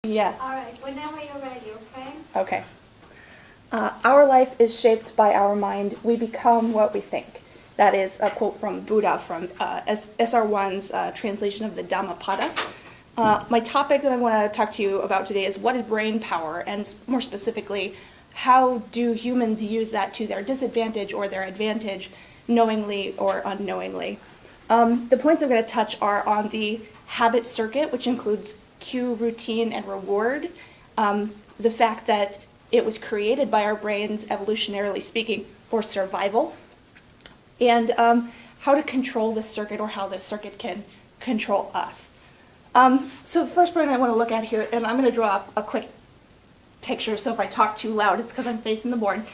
Yes. All right, whenever you're ready, okay? Okay. Our life is shaped by our mind. We become what we think. That is a quote from Buddha from SR1's translation of the Dhammapada. My topic that I want to talk to you about today is what is brain power, and more specifically, how do humans use that to their disadvantage or their advantage, knowingly or unknowingly. The points I'm going to touch are on the habit circuit, which includes cue, routine, and reward. The fact that it was created by our brains, evolutionarily speaking, for survival. And how to control the circuit, or how the circuit can control us. So the first point I want to look at here, and I'm going to draw up a quick picture, so if I talk too loud, it's because I'm facing the board, is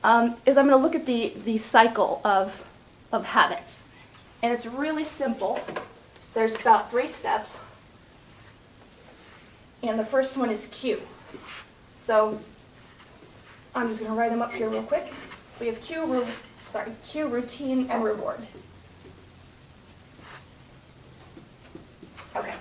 I'm going to look at the cycle of habits. And it's really simple. There's about 3 steps. And the first one is cue. So I'm just going to write them up here real quick. We have cue, routine, and reward. Okay.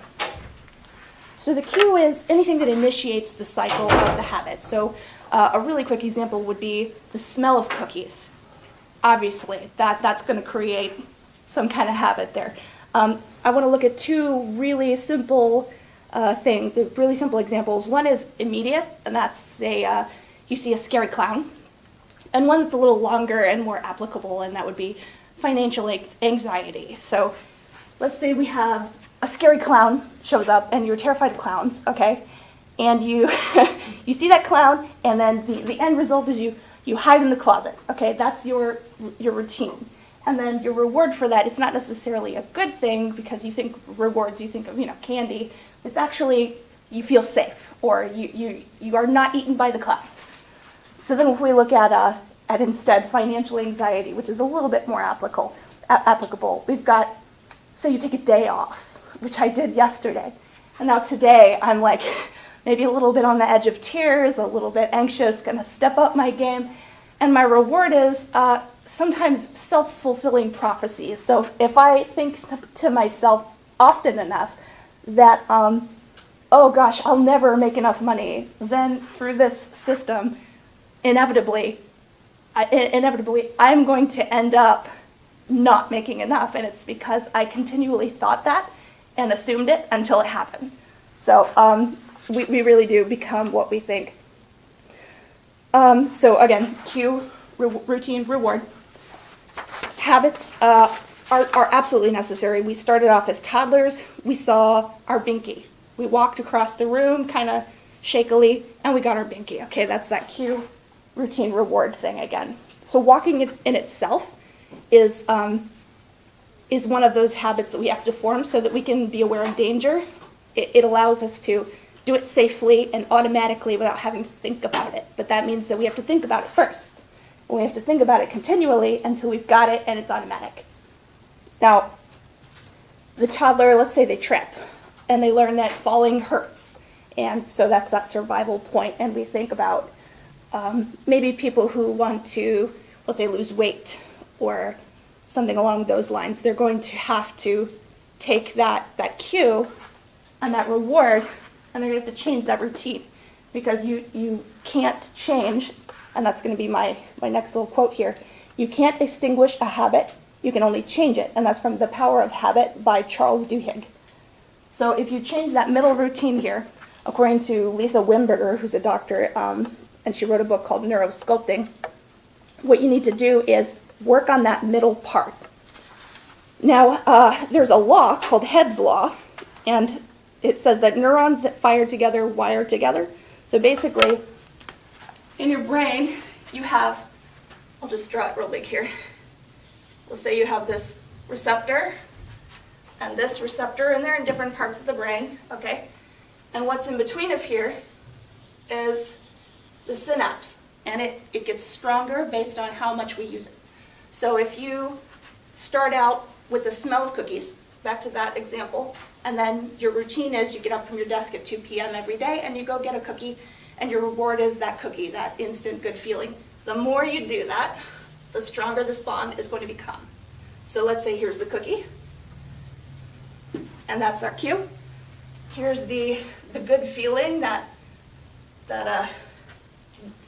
So the cue is anything that initiates the cycle of the habit. So a really quick example would be the smell of cookies. Obviously, that's going to create some kind of habit there. I want to look at 2 really simple really simple examples. One is immediate, and that's you see a scary clown. And one that's a little longer and more applicable, and that would be financial anxiety. So let's say we have a scary clown shows up, and you're terrified of clowns, okay? And you you see that clown, and then the end result is you hide in the closet, okay? That's your routine. And then your reward for that, it's not necessarily a good thing, because you think rewards, you think of, candy. It's actually, you feel safe, or you are not eaten by the clown. So then if we look at instead financial anxiety, which is a little bit more applicable, we've got, say you take a day off, which I did yesterday. And now today I'm like maybe a little bit on the edge of tears, a little bit anxious, gonna step up my game. And my reward is sometimes self-fulfilling prophecies. So if I think to myself often enough that, oh gosh, I'll never make enough money, then through this system, inevitably, I'm going to end up not making enough, and it's because I continually thought that and assumed it until it happened. So we really do become what we think. So again, cue, routine, reward. Habits are absolutely necessary. We started off as toddlers. We saw our binky. We walked across the room kind of shakily, and we got our binky. Okay, that's that cue, routine, reward thing again. So walking in itself is one of those habits that we have to form so that we can be aware of danger. It allows us to do it safely and automatically without having to think about it. But that means that we have to think about it first. And we have to think about it continually until we've got it and it's automatic. Now, the toddler, let's say they trip, and they learn that falling hurts. And so that's that survival point. And we think about maybe people who want to, let's say, lose weight or something along those lines. They're going to have to take that cue and that reward, and they're going to have to change that routine, because you can't change, and that's going to be my next little quote here, you can't extinguish a habit, you can only change it. And that's from The Power of Habit by Charles Duhigg. So if you change that middle routine here, according to Lisa Wimberger, who's a doctor, and she wrote a book called Neurosculpting, what you need to do is work on that middle part. Now, there's a law called Head's Law, and it says that neurons that fire together wire together. So basically, in your brain, you have, I'll just draw it real big here. Let's say you have this receptor and this receptor, and they're in different parts of the brain, okay? And what's in between of here is the synapse, and it gets stronger based on how much we use it. So if you start out with the smell of cookies, back to that example, and then your routine is you get up from your desk at 2 p.m. every day and you go get a cookie, and your reward is that cookie, that instant good feeling. The more you do that, the stronger this bond is going to become. So let's say here's the cookie, and that's our cue. here's the good feeling, that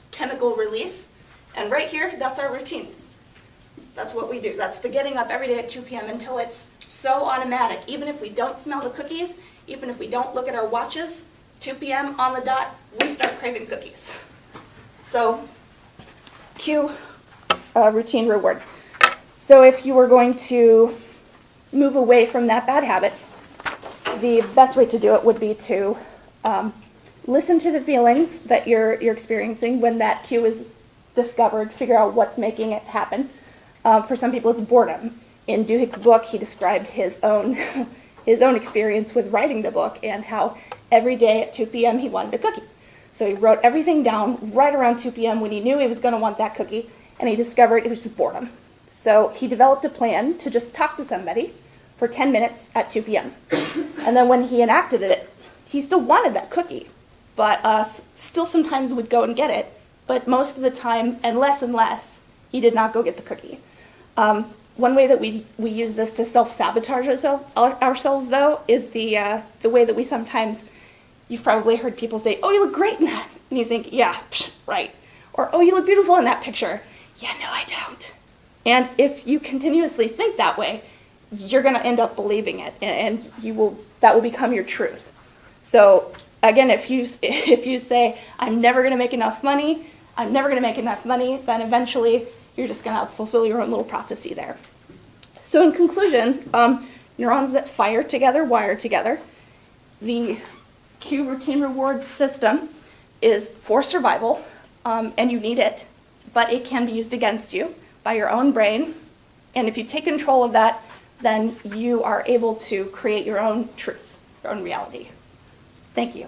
chemical release. And right here, that's our routine. That's what we do. That's the getting up every day at 2 p.m. until it's so automatic. Even if we don't smell the cookies, even if we don't look at our watches, 2 p.m. on the dot, we start craving cookies. So, cue, routine reward. So if you were going to move away from that bad habit, the best way to do it would be to listen to the feelings that you're experiencing when that cue is discovered, figure out what's making it happen. For some people, it's boredom. In Duhick's book, he described his own experience with writing the book and how every day at 2 p.m. he wanted a cookie. So he wrote everything down right around 2 p.m. when he knew he was going to want that cookie, and he discovered it was just boredom. So he developed a plan to just talk to somebody for 10 minutes at 2 p.m. And then when he enacted it, he still wanted that cookie, but still sometimes would go and get it. But most of the time, and less, he did not go get the cookie. One way that we use this to self-sabotage ourselves, though, is the way that we sometimes, you've probably heard people say, "Oh, you look great in that." And you think, yeah, psh, right. Or, "Oh, you look beautiful in that picture." Yeah, no, I don't. And if you continuously think that way, you're going to end up believing it, and that will become your truth. So again, if you say, "I'm never going to make enough money," then eventually you're just going to fulfill your own little prophecy there. So in conclusion, neurons that fire together wire together. The cue routine reward system is for survival, and you need it, but it can be used against you by your own brain. And if you take control of that, then you are able to create your own truth, your own reality. Thank you.